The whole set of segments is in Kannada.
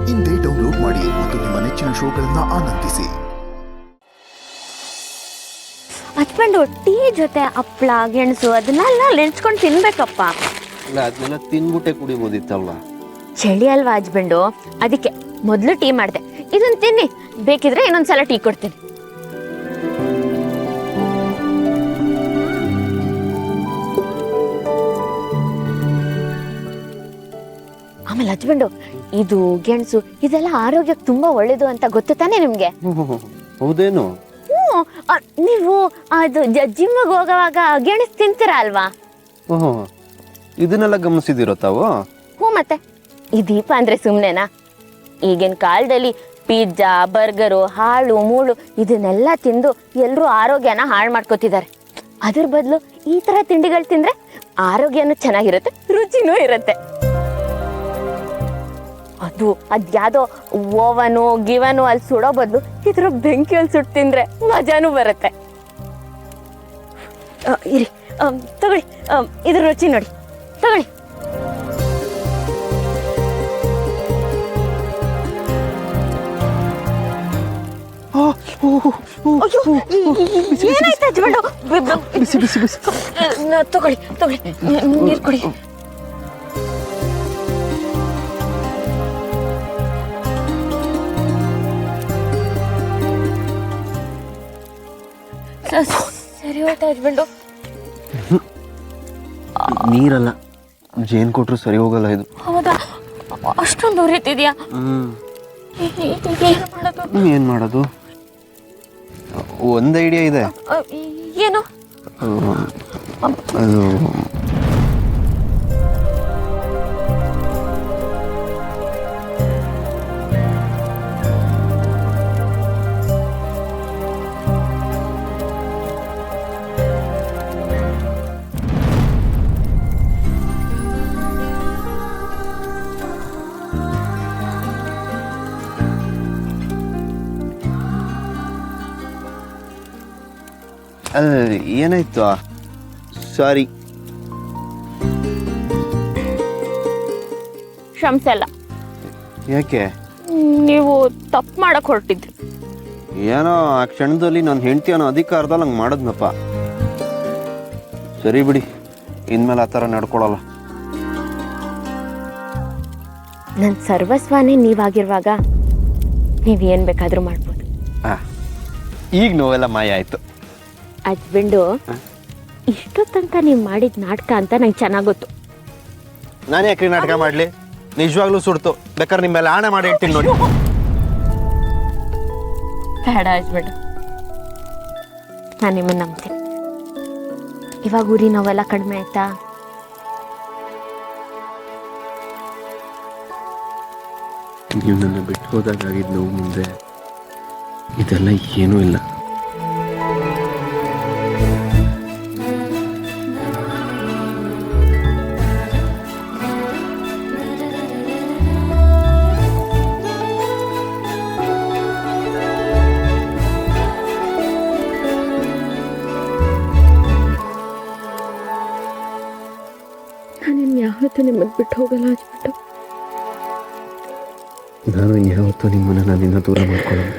ಇಂದೇ ಡೌನ್ಲೋಡ್ ಮಾಡಿ ಮತ್ತು ನಿಮ್ಮ ನೆಚ್ಚಿನ ಶೋಗಳನ್ನ ಆನಂದಿಸಿ. ಹಚ್ಕೊಂಡು ಟೀ ಜೊತೆ ಹಪ್ಪಳ ಗೆಣಸು ಅದನ್ನೆಲ್ಲ ನೆಂಚ್ಕೊಂಡು ತಿನ್ಬೇಕಪ್ಪ. ಅಲ್ಲ ಅದನ್ನೆಲ್ಲ ತಿನ್ಬಿಟ್ಟೆ ಕುಡಿಬೋದಿತ್ತಲ್ವ. ಚಳಿ ಅಲ್ವಾ ಹಚ್ಕೊಂಡು, ಅದಕ್ಕೆ ಮೊದಲು ಟೀ ಮಾಡಿದೆ. ಇದನ್ನ ತಿನ್ನಿ, ಬೇಕಿದ್ರೆ ಇನ್ನೊಂದ್ಸಲ ಟೀ ಕೊಡ್ತೀನಿ. ಆಮೇಲೆ ಹಚ್ಕೊಂಡು ಇದು ಗೆಣಸು ಇದೆಲ್ಲ ಆರೋಗ್ಯಕ್ಕೆ ತುಂಬಾ ಒಳ್ಳೇದು ಅಂತ ಗೊತ್ತು ತಾನೇ ನಿಮ್ಗೆ? ಹೌದೇನು? ನೀವು ಅದು ಜಿಮ್ಗೆ ಹೋಗುವಾಗ ಗೆಣಸು ತಿಂತೀರಾ ಅಲ್ವಾ? ಓಹೋ, ಇದನ್ನೆಲ್ಲ ಗಮನಿಸಿದಿರೋ ತಾವು? ಮತ್ತೆ ಈ ದೀಪ ಅಂದ್ರೆ ಸುಮ್ನೆನಾ? ಈಗಿನ ಕಾಲದಲ್ಲಿ ಪಿಜ್ಜಾ ಬರ್ಗರು ಹಾಳು ಮೂಳು ಇದನ್ನೆಲ್ಲ ತಿಂದು ಎಲ್ಲರೂ ಆರೋಗ್ಯನ ಹಾಳು ಮಾಡ್ಕೋತಿದ್ದಾರೆ. ಅದ್ರ ಬದಲು ಈ ತರ ತಿಂಡಿಗಳು ತಿಂದ್ರೆ ಆರೋಗ್ಯನೂ ಚೆನ್ನಾಗಿರುತ್ತೆ, ರುಚಿನೂ ಇರುತ್ತೆ. ಅದ್ಯಾವುದೋ ಓವನು ಗಿವನು ಅಲ್ಲಿ ಸುಡೋ ಬದಲು ಇದ್ರ ಬೆಂಕಿಯಲ್ಲಿ ಸುಟ್ಟು ತಿಂದ್ರೆ ಮಜಾನೂ ಬರುತ್ತೆ. ಇರಿ, ತಗೊಳ್ಳಿ, ಇದ್ರ ರುಚಿ ನೋಡಿ, ತಗೊಳ್ಳಿ. ಏನಾಯ್ತು ಹಚ್ಕೊಂಡು? ತಗೊಳ್ಳಿ ತಗೊಳ್ಳಿ, ನೀರು ಕುಡಿ. ಸರಿ ಹೋಯ್ತಾ ಹಚ್ಕೊಂಡು? ನೀರಲ್ಲ, ಜೇನ್ ಕೊಟ್ರು ಸರಿ ಹೋಗಲ್ಲ ಇದು. ಹೌದಾ? ಅಷ್ಟೊಂದು ಉರಿತಿದ್ಯಾ? ಏನ್ ಮಾಡೋದು? ಒಂದ್ ಐಡಿಯಾ ಇದೆ. ಏನು? ಅದು ಏನಾಯ್ತು? ಸಾರಿ. ಕ್ಷಮಿಸಲ್ಲ. ಯಾಕೆ? ನೀವು ತಪ್ಪು ಮಾಡಕ್ ಹೊರಟಿದ್ರಿ. ಏನೋ ಆ ಕ್ಷಣದಲ್ಲಿ ನನ್ನ ಹೆಂಡತಿ ಅನ್ನೋ ಅಧಿಕಾರದಲ್ಲಿ ಹಂಗೆ ಮಾಡಿದ್ನಪ್ಪ. ಸರಿ ಬಿಡಿ, ಇನ್ಮೇಲೆ ಆ ಥರ ನಡ್ಕೊಳಲ್ಲ. ನನ್ನ ಸರ್ವಸ್ವನೇ ನೀವಾಗಿರುವಾಗ ನೀವೇನ್ ಬೇಕಾದ್ರೂ ಮಾಡ್ಬೋದು. ಈಗ ನೋವೆಲ್ಲ ಮಾಯ ಆಯ್ತು. ಹಚ್ಕೊಂಡು ಇಷ್ಟು ತನಕ ನೀವು ಮಾಡಿದ ನಾಟಕ ಅಂತ ನಂಗೆ ಚೆನ್ನಾಗಿ ಗೊತ್ತು. ನಾನು ಯಾಕ್ರಿ ನಾಟಕ ಮಾಡ್ಲಿ? ನಿಜವಾಗ್ಲೂ ಸುಡ್ತು. ಬೇಕಾದ್ರೆ ನಿಮ್ಮ ಮೇಲೆ ಆಣೆ ಮಾಡಿ ಹೇಳ್ತೀನಿ ನೋಡಿ. ಬೇಡ ಹಚ್ಕೊಂಡು, ನಾನು ನಿಮ್ಮನ್ನು ನಂಬ್ತೀನಿ. ಇವಾಗ ಊರಿ ನೋವೆಲ್ಲ ಕಡಿಮೆ ಆಯ್ತಾ? ನೀವು ನನ್ನ ಬಿಟ್ಟು ಹೋದಾಗ ಆಗಿದ್ದು ನೋವು ಮುಂದೆ ಇದೆಲ್ಲ ಏನೂ ಇಲ್ಲ. ಯಾವತ್ತೂ ನಿಮ್ಮನ್ನು ಬಿಟ್ಟು ಹೋಗಲ್ಲ ಹಚ್ಬಿಟ್ಟು. ನಾನು ಯಾವತ್ತೂ ನಿಮ್ಮನ್ನು ನನ್ನಿಂದ ದೂರ ಮಾಡ್ಕೊಳ್ಳೋದು.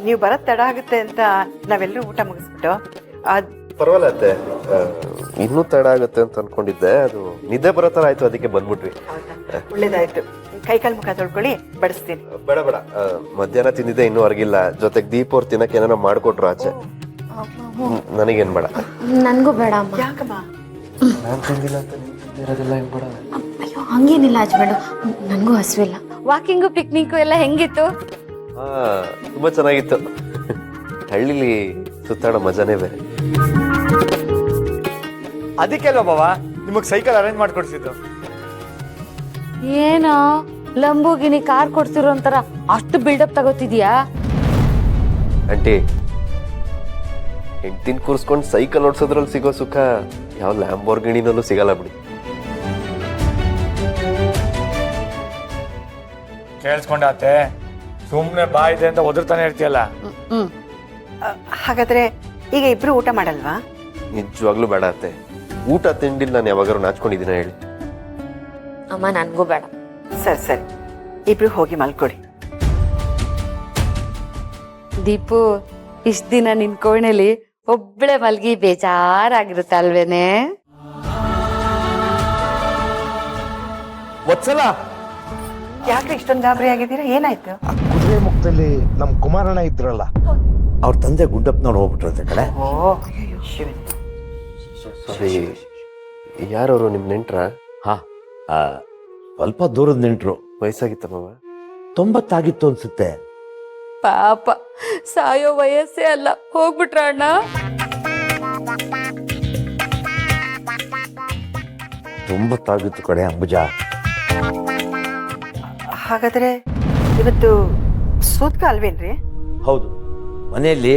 ನೀವು ಬರೋದು ತಡ ಆಗುತ್ತೆ ಅಂತ ನಾವೆಲ್ಲರೂ ಊಟ ಮುಗಿಸ್ಬಿಟ್ಟು ಪರವಾಗಿಲ್ಲ ಅತ್ತೆ, ಇನ್ನೂ ತಡ ಆಗುತ್ತೆ ಅಂತ ಅನ್ಕೊಂಡಿದ್ದೆ. ಅದು ನಿದ್ದೆ ಬರೋ ಥರ ಆಯ್ತು, ಅದಕ್ಕೆ ಬಂದ್ಬಿಟ್ವಿ. ಒಳ್ಳೇದಾಯ್ತು. ಕೈಕಾಲು ಮುಖ ತೊಳ್ಕೊಳ್ಳಿ, ಬಡಿಸ್ತೀನಿ. ಬೇಡ ಬೇಡ, ಮಧ್ಯಾಹ್ನ ತಿಂದಿದ್ದೆ ಇನ್ನೂ ಹೊರಗಿಲ್ಲ. ಜೊತೆಗೆ ದೀಪ ಅವ್ರು ತಿನ್ನಕ್ಕೆ ಏನಾರ ಮಾಡ್ಕೊಟ್ರು ಆಚೆ. ನನಗೇನು ಬೇಡ. ನನಗೂ ಬೇಡ ಅಮ್ಮ. ಯಾಕಮ್ಮ? ನಾನು ತಿಂದಿಲ್ಲ ಅಂತ ಇರೋದಿಲ್ಲ, ಏನು ಬೇಡ. ಅಯ್ಯೋ ಹಂಗೇನಿಲ್ಲ ಹಚ್ಬೇಡ, ನನಗೂ ಹಸುವಿಲ್ಲ. ವಾಕಿಂಗು ಪಿಕ್ನಿಕ್ಕು ಎಲ್ಲ ಹೆಂಗಿತ್ತು? ತುಂಬಾ ಚೆನ್ನಾಗಿತ್ತು. ಹಳ್ಳಿಲಿ ಸುತ್ತಾಡೋ ಮಜಾನೇ ಬೇರೆ. ಅದಕ್ಕೆ ಅಲ್ವಾ ಬಾವ ನಿಮಗೆ ಸೈಕಲ್ ಅರೇಂಜ್ ಮಾಡ್ಕೊಡ್ಸಿದ್ದು? ಏನೋ ಲಂಬೋಗಿನಿ ಕಾರ್ ಕೊಡ್ಸಿರೋ ಅಂತಾರ ಅಷ್ಟು ಬಿಲ್ಡಪ್ ತಗೋತಿದ್ಯಾ? ಆಂಟಿ, ಹೆಂಡ್ತಿನ ಕೂರಿಸ್ಕೊಂಡು ಸೈಕಲ್ ಓಡಿಸೋದ್ರಲ್ಲಿ ಸಿಗೋ ಸುಖ ಯಾವ ಲ್ಯಾಂಬೋರ್ಗಿಣಿನಲ್ಲೂ ಸಿಗಲ್ಲ ಬಿಡಿ. ಕೇಳಿಸ್ಕೊಂಡಾತೆ ಸುಮ್ನೆ ಬಾ ಇದೆ ಅಂತ ಒದರ್ತಾನೆ ಇರ್ತೀಯಲ್ಲ. ಹಾಗಾದ್ರೆ ಈಗ ಇಬ್ರು ಊಟ ಮಾಡಲ್ವಾ? ನಿಜವಾಗ್ಲೂ ಬೇಡ ಅತ್ತೆ. ಊಟ ತಿಂಡಿಲ್ ನಾನು ಯಾವಾಗಾರು ನಾಚ್ಕೊಂಡಿದ್ದೀನ ಹೇಳಿ? ಅಮ್ಮ ನನ್ಗೂ ಬೇಡ. ಸರಿ ಸರಿ, ಇಬ್ರು ಹೋಗಿ ಮಲ್ಕೊಡಿ. ದೀಪು, ಇಷ್ಟ ದಿನ ನಿನ್ ಕೋಣೆಲಿ ಒಬ್ಳೆ ಮಲ್ಗಿ ಬೇಜಾರಾಗಿರುತ್ತೆ ಅಲ್ವೇನೆ? ವತ್ಸಲ, ಯಾಕೆ ಇಷ್ಟೊಂದು ಗಾಬರಿ ಆಗಿದ್ದೀರಾ? ಏನಾಯ್ತು? ಆ ಕುದುರೆ ಮುಖದಲ್ಲಿ ನಮ್ ಕುಮಾರಣ್ಣ ಇದ್ರಲ್ಲ, ಅವ್ರ ತಂದೆ ಗುಂಡಪ್ಪನವ್ರು ಹೋಗ್ಬಿಟ್ರಂತೆ ಕಡೆ. ಓ ಶಿವನ್, ಸರಿ, ಯಾರವರು ನಿಮ್ ನೆಂಟ್ರ? ಹಾ, ಸ್ವಲ್ಪ ದೂರದ ನೆಂಟ್ರು. ವಯಸ್ಸಾಗಿತ್ತಮ್ಮ? 90 ಆಗಿತ್ತು ಅನ್ಸುತ್ತೆ. ಪಾಪ, ಸಾಯೋ ವಯಸ್ಸೇ ಅಲ್ಲ, ಹೋಗ್ಬಿಟ್ರ ಅಣ್ಣ. 90 ಆಗಿತ್ತು ಕಡೆ ಅಂಬುಜಾ. ಹಾಗಾದ್ರೆ ಇವತ್ತು ಸೂತ್ಕ ಅಲ್ವೇನ್ರಿ? ಹೌದು, ಮನೆಯಲ್ಲಿ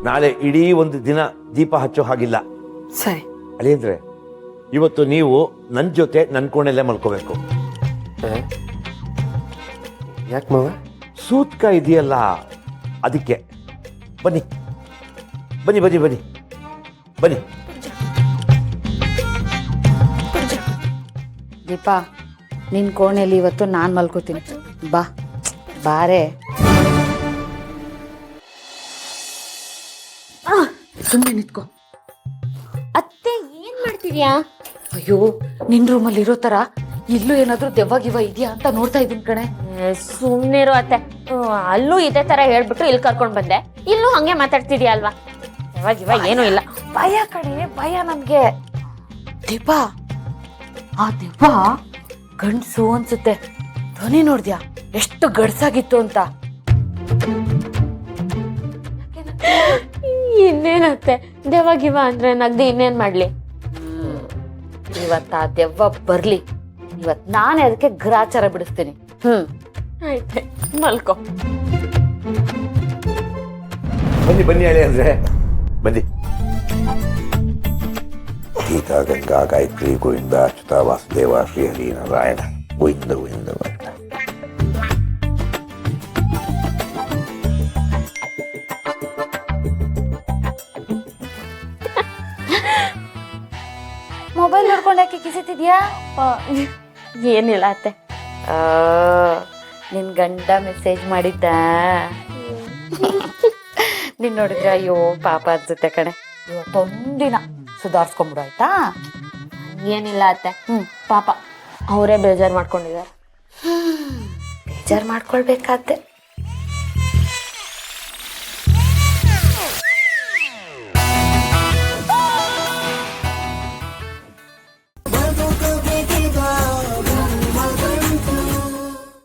ನಾಳೆ ಇಡೀ ಒಂದು ದಿನ ದೀಪ ಹಚ್ಚೋ ಹಾಗಿಲ್ಲ. ಸರಿ. ಅಳಿಯಂದ್ರೆ, ಇವತ್ತು ನೀವು ನನ್ನ ಜೊತೆ ನನ್ನ ಕೋಣೆಲ್ಲೇ ಮಲ್ಕೋಬೇಕು. ಯಾಕೆ ಮಾವ? ಸೂತ್ಕ ಇದೆಯಲ್ಲ, ಅದಕ್ಕೆ. ಬನ್ನಿ ಬನ್ನಿ ಬನ್ನಿ ಬನ್ನಿ ಬನ್ನಿ. ದೀಪಾ, ನಿನ್ ಕೋಣೆಲಿ ಇವತ್ತು ನಾನ್ ಮಲ್ಕೋತೀನಿ. ಬಾ ಬಾರೆ. ಸುಮ್ಮನೆ ನಿಂತ್ಕೋ. ಅತ್ತೆ ಏನ್ ಮಾಡ್ತಿದ್ಯಾ? ಅಯ್ಯೋ, ನಿನ್ ರೂಮಲ್ಲಿ ಇರೋ ತರ ಇಲ್ಲೂ ಏನಾದ್ರೂ ದೆವ್ವ ಗಿವ್ವ ಇದೆಯಾ ಅಂತ ನೋಡ್ತಾ ಇದೀನಿ ಕಣೆ. ಸುಮ್ನೆ ಇರೋ ಅತ್ತೆ. ಅಲ್ಲೂ ಇದೇ ತರ ಹೇಳ್ಬಿಟ್ಟು ಇಲ್ಲಿ ಕರ್ಕೊಂಡ್ ಬಂದೆ, ಇಲ್ಲೂ ಹಂಗೆ ಮಾತಾಡ್ತಿದ್ಯಾ ಅಲ್ವಾ? ಇವಾಗ ಏನೂ ಇಲ್ಲ. ಭಯ ಕಡೆ, ಭಯ ನನ್ಗೆ. ದೀಪಾ, ಆ ದೆವ್ವ ಗಂಡ್ಸು ಅನ್ಸುತ್ತೆ. ಧ್ವನಿ ನೋಡ್ದ್ಯಾ ಎಷ್ಟು ಗಡ್ಸಾಗಿತ್ತು ಅಂತ? ಇನ್ನೇನತ್ತೆ, ದೆವ್ವ ಗಿವ್ವ ಅಂದ್ರೆ ನಗ್ದು ಇನ್ನೇನ್ ಮಾಡ್ಲಿ? ಇವತ್ತ ಆ ದೆವ್ವ ಬರ್ಲಿ, ಇವತ್ ನಾನೇ ಅದಕ್ಕೆ ಗ್ರಾಚಾರ ಬಿಡಿಸ್ತೀನಿ. ಆಯ್ತೆ, ಮಲ್ಕೋ. ಬನ್ನಿ ಬನ್ನಿ ಅಳಿ ಅಂದ್ರೆ ಬನ್ನಿ. ಗೀತಾ, ಗಂಗಾ, ಗಾಯತ್ರಿ, ಗೋವಿಂದ, ಅಚ್ಯುತ, ವಾಸುದೇವ, ಶ್ರೀಹರಿ, ನಾರಾಯಣ, ಗೋವಿಂದ ಗೋವಿಂದ ಗೋವಿಂದ. ಮೊಬೈಲ್ ನೋಡ್ಕೊಂಡು ಯಾಕೆ ಕಿಸಿತಿದ್ಯಾ? ಏನಿಲ್ಲ ಅತ್ತೆ. ನಿನ್ ಗಂಡ ಮೆಸೇಜ್ ಮಾಡಿದ್ದ? ನೀನ್ ನೋಡಿದ್ರೆ ಅಯ್ಯೋ ಪಾಪ ಅನ್ಸುತ್ತೆ ಕಣೆ. ಇವತ್ತೊಂದಿನ ಸುಧಾರಿಸ್ಕೊಂಡ್ಬಿಡು ಆಯ್ತಾ? ಏನಿಲ್ಲ ಅತ್ತೆ, ಪಾಪ ಅವರೇ ಬೇಜಾರ್ ಮಾಡ್ಕೊಂಡಿದ್ದಾರೆ. ಬೇಜಾರ್ ಮಾಡ್ಕೊಳ್ಬೇಕಾದ್ದೆ.